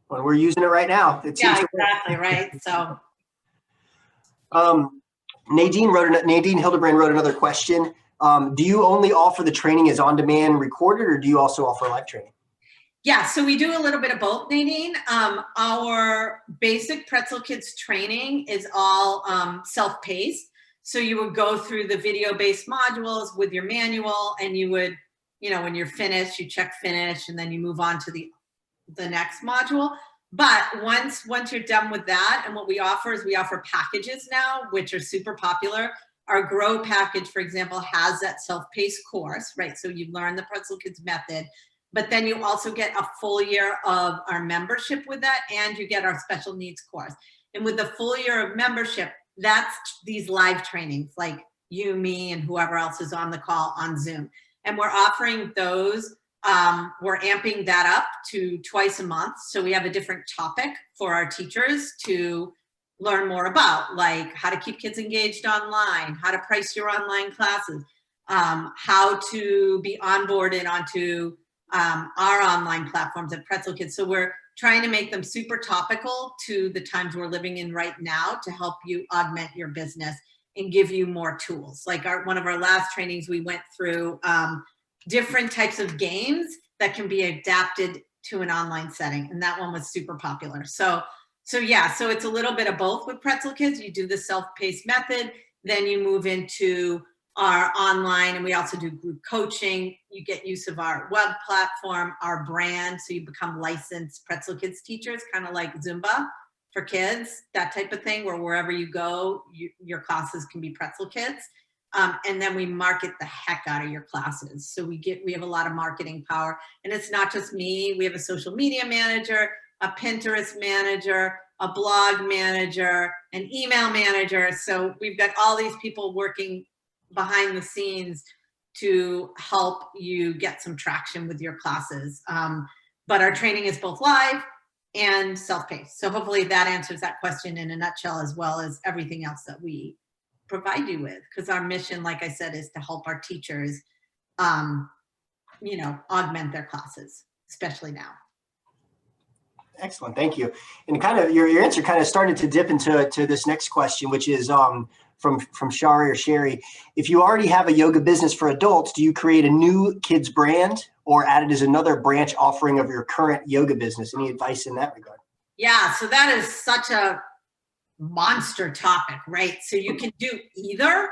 Well, we're using it right now. Yeah, exactly, right. So Nadine Hildebrand wrote another question. Do you only offer the training as on-demand recorded, or do you also offer live training? yeah, so we do a little bit of both, Nadine. Our basic Pretzel Kids training is all self-paced. So you would go through the video-based modules with your manual, and you would, when you're finished, you check finish, and then you move on to the next module. But once you're done with that, and what we offer is we offer packages now, which are super popular. Our Grow package, for example, has that self-paced course, right? So you learn the Pretzel Kids method, but then you also get a full year of our membership with that, and you get our special needs course. And with the full year of membership, that's these live trainings, like you, me, and whoever else is on the call on Zoom. And we're offering those. We're amping that up to twice a month. So we have a different topic for our teachers to learn more about, like how to keep kids engaged online, how to price your online classes, how to be onboarded onto our online platforms at Pretzel Kids. So we're trying to make them super topical to the times we're living in right now to help you augment your business and give you more tools. Like one of our last trainings, we went through different types of games that can be adapted to an online setting. And that one was super popular. So it's a little bit of both with Pretzel Kids. You do the self-paced method, then you move into our online, and we also do group coaching. You get use of our web platform, our brand, so you become licensed Pretzel Kids teachers, kind of like Zumba for kids, that type of thing, where wherever you go, your classes can be Pretzel Kids. And then we market the heck out of your classes. So we have a lot of marketing power, and it's not just me. We have a social media manager, a Pinterest manager, a blog manager, an email manager. So we've got all these people working behind the scenes to help you get some traction with your classes. But our training is both live and self-paced. So hopefully that answers that question in a nutshell, as well as everything else that we provide you with. Because our mission, like I said, is to help our teachers, augment their classes, especially now. Excellent, thank you. And kind of your answer kind of started to dip into this next question, which is from Shari or Sherry. If you already have a yoga business for adults, do you create a new kids brand or add it as another branch offering of your current yoga business? Any advice in that regard? Yeah, so that is such a monster topic, right? So you can do either.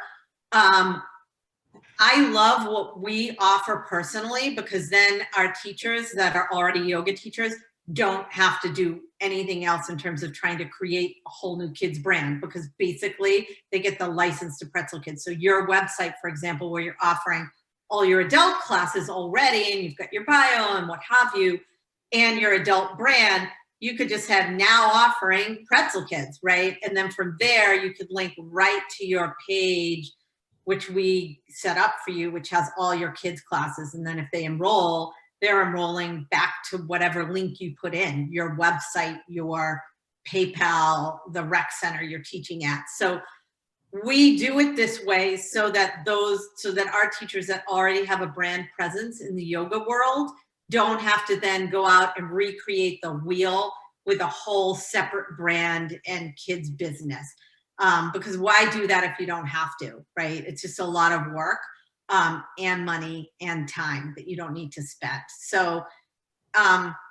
I love what we offer personally, because then our teachers that are already yoga teachers don't have to do anything else in terms of trying to create a whole new kids brand, because basically they get the license to Pretzel Kids. So your website, for example, where you're offering all your adult classes already, and you've got your bio and what have you, and your adult brand, you could just have now offering Pretzel Kids, right? And then from there, you could link right to your page, which we set up for you, which has all your kids' classes. And then if they enroll, they're enrolling back to whatever link you put in, your website, your PayPal, the rec center you're teaching at. So we do it this way so that our teachers that already have a brand presence in the yoga world don't have to then go out and recreate the wheel with a whole separate brand and kids business. Because why do that if you don't have to, right? It's just a lot of work and money and time that you don't need to spend. So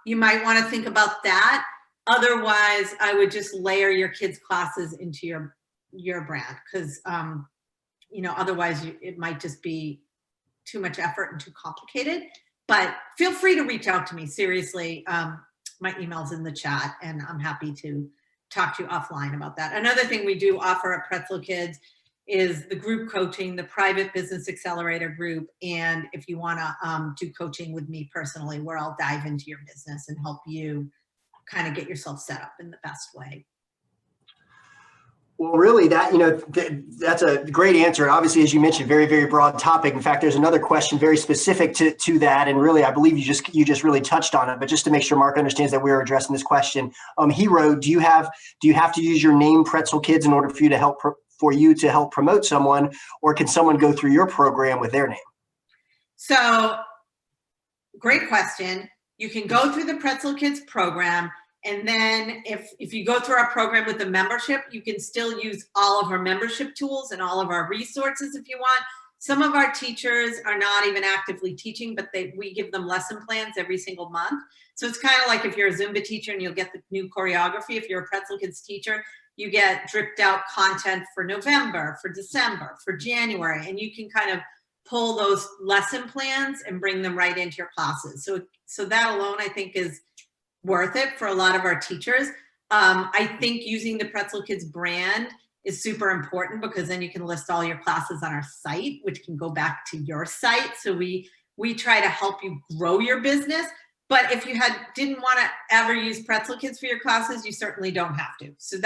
you might want to think about that. Otherwise, I would just layer your kids' classes into your brand, because otherwise it might just be too much effort and too complicated. But feel free to reach out to me. Seriously, my email's in the chat, and I'm happy to talk to you offline about that. Another thing we do offer at Pretzel Kids is the group coaching, the private business accelerator group. And if you want to do coaching with me personally, where I'll dive into your business and help you kind of get yourself set up in the best way. Well, really, that's a great answer. And obviously, as you mentioned, very, very broad topic. In fact, there's another question very specific to that, and really, I believe you just really touched on it. But just to make sure Mark understands that we're addressing this question, he wrote, "Do you have to use your name, Pretzel Kids, in order for you to help promote someone, or can someone go through your program with their name?" So, great question. You can go through the Pretzel Kids program. And then if you go through our program with the membership, you can still use all of our membership tools and all of our resources if you want. Some of our teachers are not even actively teaching, but we give them lesson plans every single month. So it's kind of like if you're a Zumba teacher and you'll get the new choreography. If you're a Pretzel Kids teacher, you get dripped out content for November, for December, for January, and you can kind of pull those lesson plans and bring them right into your classes. So that alone, I think, is worth it for a lot of our teachers. I think using the Pretzel Kids brand is super important because then you can list all your classes on our site, which can go back to your site. So we try to help you grow your business. But if you didn't want to ever use Pretzel Kids for your classes, you certainly don't have to. So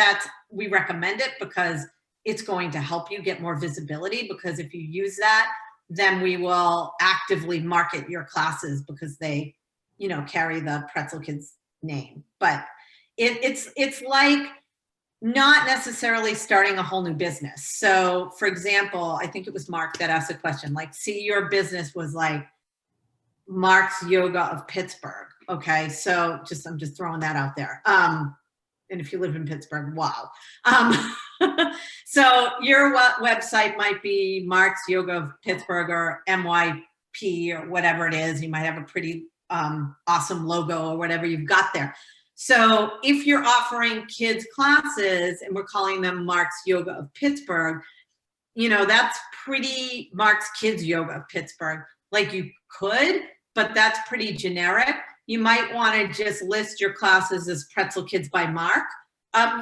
we recommend it because it's going to help you get more visibility, because if you use that, then we will actively market your classes because they, carry the Pretzel Kids name. But it's like not necessarily starting a whole new business. So for example, I think it was Mark that asked a question, like, see, your business was like Mark's Yoga of Pittsburgh. Okay. So I'm just throwing that out there. And if you live in Pittsburgh, wow. So your website might be Mark's Yoga of Pittsburgh or MYP or whatever it is. You might have a pretty awesome logo or whatever you've got there. So if you're offering kids classes and we're calling them Mark's Yoga of Pittsburgh, that's pretty Mark's Kids Yoga of Pittsburgh. Like, you could, but that's pretty generic. You might want to just list your classes as Pretzel Kids by Mark,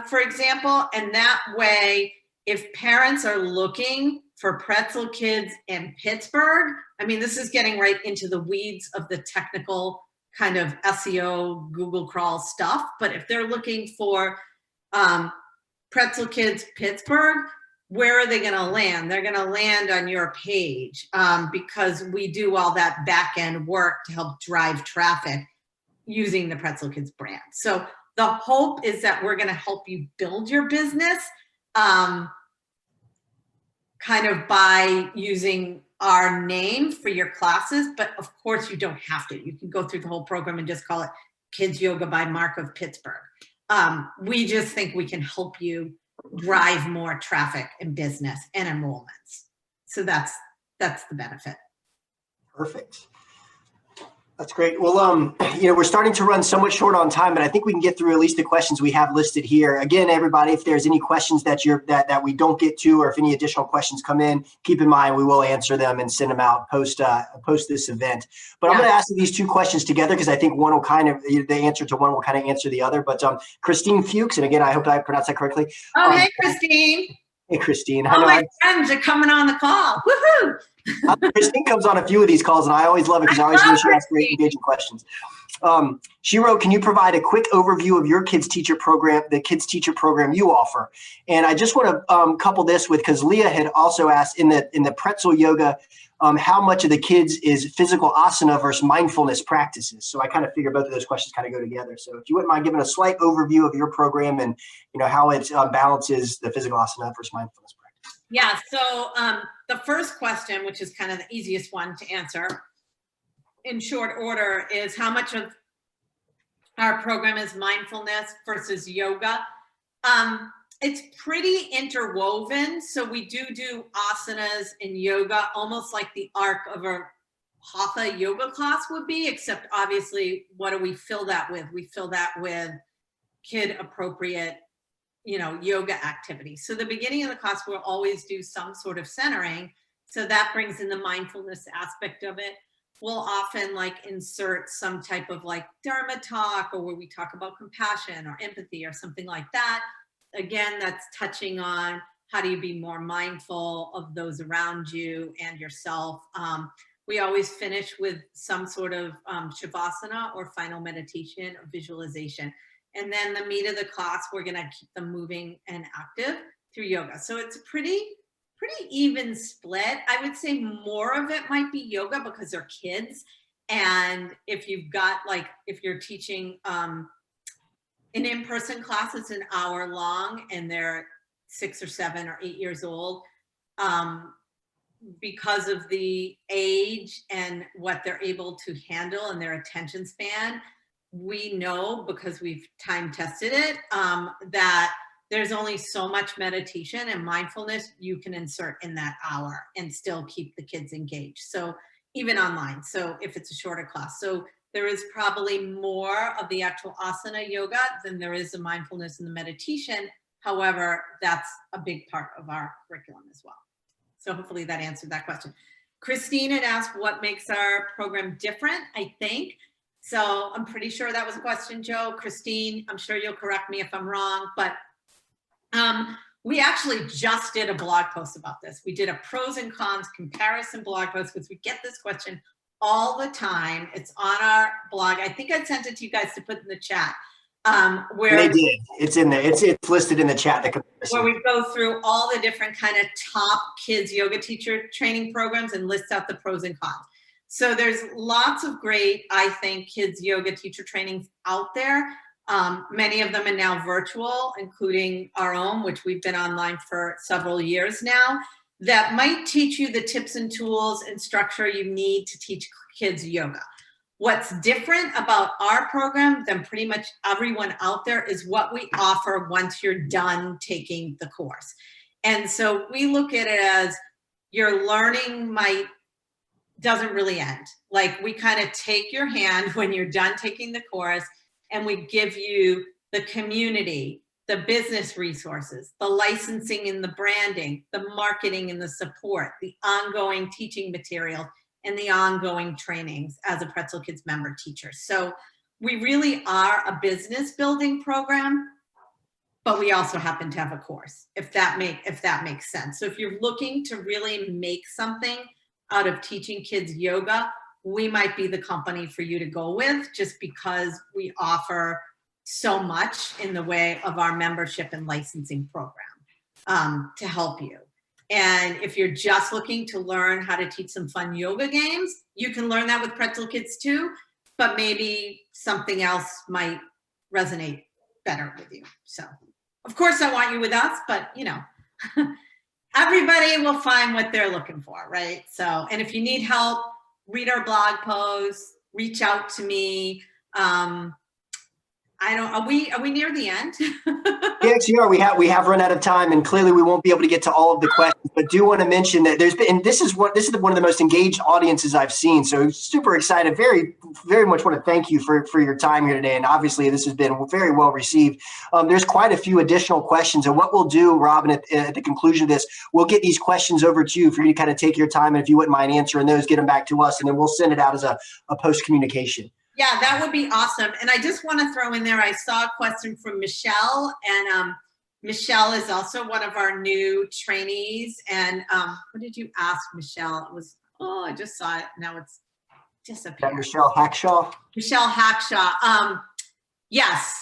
for example. And that way, if parents are looking for Pretzel Kids in Pittsburgh, I mean, this is getting right into the weeds of the technical kind of SEO, Google crawl stuff. But if they're looking for Pretzel Kids Pittsburgh, where are they going to land? They're going to land on your page because we do all that back end work to help drive traffic using the Pretzel Kids brand. So the hope is that we're going to help you build your business kind of by using our name for your classes. But of course, you don't have to. You can go through the whole program and just call it Kids Yoga by Mark of Pittsburgh. We just think we can help you drive more traffic and business and enrollments. So that's the benefit. Perfect. That's great. Well, we're starting to run somewhat short on time, but I think we can get through at least the questions we have listed here. Again, everybody, if there's any questions that we don't get to, or if any additional questions come in, keep in mind we will answer them and send them out post this event. But yeah. I'm going to ask these two questions together because I think one will the answer to one will kind of answer the other. But Christine Fuchs, and again, I hope I pronounced that correctly. Oh, hey, Christine. Hey, Christine. All my friends are coming on the call. Woohoo! Christine comes on a few of these calls, and I always love it because I always know she asks great engaging questions. She wrote, "Can you provide a quick overview of your kids teacher program, the kids teacher program you offer?" And I just want to couple this with, because Leah had also asked in the Pretzel Yoga, how much of the kids is physical asana versus mindfulness practices. So I kind of figure both of those questions kind of go together. So if you wouldn't mind giving a slight overview of your program and how it balances the physical asana versus mindfulness practice. Yeah. So the first question, which is kind of the easiest one to answer in short order, is how much of our program is mindfulness versus yoga. It's pretty interwoven. So we do asanas and yoga, almost like the arc of a hatha yoga class would be, except obviously, what do we fill that with? We fill that with kid appropriate, yoga activity. So the beginning of the class, we'll always do some sort of centering. So that brings in the mindfulness aspect of it. We'll often insert some type of Dharma talk, or where we talk about compassion or empathy or something like that. Again, that's touching on how do you be more mindful of those around you and yourself. We always finish with some sort of shavasana or final meditation or visualization. And then the meat of the class, we're going to keep them moving and active. through yoga. So it's a pretty even split. I would say more of it might be yoga because they're kids. And if you've got if you're teaching an in-person class, it's an hour long and they're 6 or 7 or 8 years old. Because of the age and what they're able to handle and their attention span, we know, because we've time tested it, that there's only so much meditation and mindfulness you can insert in that hour and still keep the kids engaged. So even online, so if it's a shorter class. So there is probably more of the actual asana yoga than there is the mindfulness and the meditation. However, that's a big part of our curriculum as well. So hopefully that answered that question. Christine had asked what makes our program different, I think. So I'm pretty sure that was a question, Joe. Christine, I'm sure you'll correct me if I'm wrong, but we actually just did a blog post about this. We did a pros and cons comparison blog post because we get this question all the time. It's on our blog. I think I sent it to you guys to put in the chat. Where they did. It's in there. It's listed in the chat. Where we go through all the different kind of top kids yoga teacher training programs and list out the pros and cons. So there's lots of great, I think, kids yoga teacher trainings out there. Many of them are now virtual, including our own, which we've been online for several years now, that might teach you the tips and tools and structure you need to teach kids yoga. What's different about our program than pretty much everyone out there is what we offer once you're done taking the course. And so we look at it as your learning doesn't really end. Like, we kind of take your hand when you're done taking the course and we give you the community, the business resources, the licensing and the branding, the marketing and the support, the ongoing teaching material, and the ongoing trainings as a Pretzel Kids member teacher. So we really are a business building program, but we also happen to have a course, if that makes sense. So if you're looking to really make something out of teaching kids yoga, we might be the company for you to go with, just because we offer so much in the way of our membership and licensing program to help you. And if you're just looking to learn how to teach some fun yoga games, you can learn that with Pretzel Kids too, but maybe something else might resonate better with you. So of course I want you with us, but you know, everybody will find what they're looking for, right? So, and if you need help, read our blog posts, reach out to me. Are we near the end? We actually are. We have run out of time, and clearly we won't be able to get to all of the questions. But do want to mention that there's been, and this is one of the most engaged audiences I've seen. So super excited. Very, very much want to thank you for your time here today. And obviously this has been very well received. There's quite a few additional questions, and what we'll do, Robyn, at the conclusion of this, we'll get these questions over to you for you to kind of take your time, and if you wouldn't mind answering those, get them back to us, and then we'll send it out as a post communication. Yeah, that would be awesome. And I just want to throw in there, I saw a question from Michelle, and Michelle is also one of our new trainees. And what did you ask, Michelle? It was, I just saw it. Now it's disappeared. Michelle Hackshaw? Michelle Hackshaw. Yes,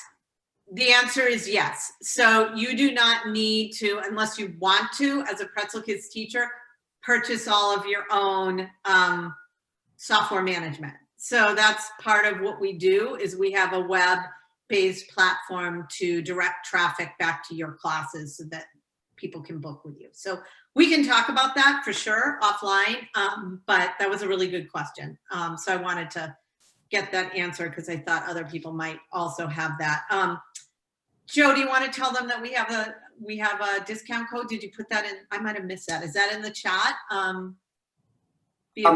the answer is yes. So you do not need to, unless you want to, as a Pretzel Kids teacher, purchase all of your own software management. So that's part of what we do, is we have a web-based platform to direct traffic back to your classes so that people can book with you. So we can talk about that for sure offline, but that was a really good question. So I wanted to get that answered because I thought other people might also have that. Joe, do you want to tell them that we have a discount code? Did you put that in? I might have missed that. Is that in the chat? You know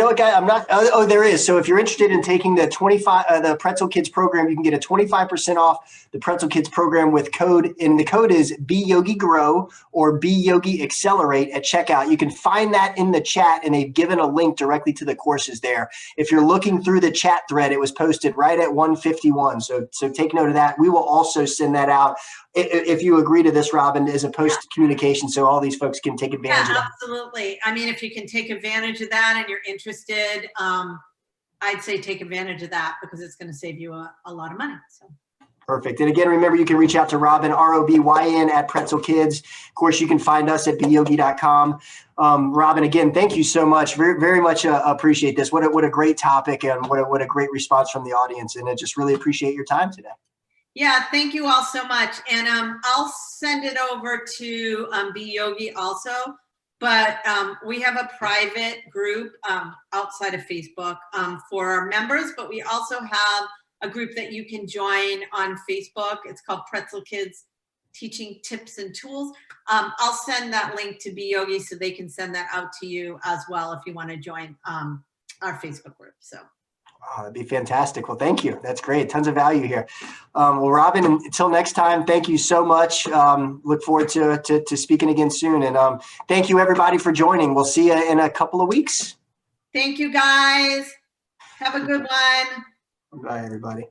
what, guy? I'm not. Oh, there is. So if you're interested in taking the the Pretzel Kids program, you can get a 25% off the Pretzel Kids program with code, and the code is beYogi Grow or beYogi Accelerate at checkout. You can find that in the chat, and they've given a link directly to the courses there. If you're looking through the chat thread, it was posted right at 1:51. So take note of that. We will also send that out, if you agree to this, Robyn, as a post communication, so all these folks can take advantage of that. Absolutely. I mean, if you can take advantage of that and you're interested, I'd say take advantage of that because it's going to save you a lot of money. So Perfect. And again, remember, you can reach out to Robyn, ROBYN, at Pretzel Kids. Of course, you can find us at beYogi.com. Robyn, again, thank you so much. Very, very much appreciate this. What a great topic, and what a great response from the audience. And I just really appreciate your time today. Yeah, thank you all so much. And I'll send it over to beYogi also. But we have a private group outside of Facebook for our members, but we also have a group that you can join on Facebook. It's called Pretzel Kids Teaching Tips and Tools. I'll send that link to beYogi so they can send that out to you as well if you want to join our Facebook group. So. Oh, that'd be fantastic. Well, thank you. That's great. Tons of value here. Well, Robyn, until next time, thank you so much. Look forward to speaking again soon. And thank you, everybody, for joining. We'll see you in a couple of weeks. Thank you, guys. Have a good one. Bye, everybody.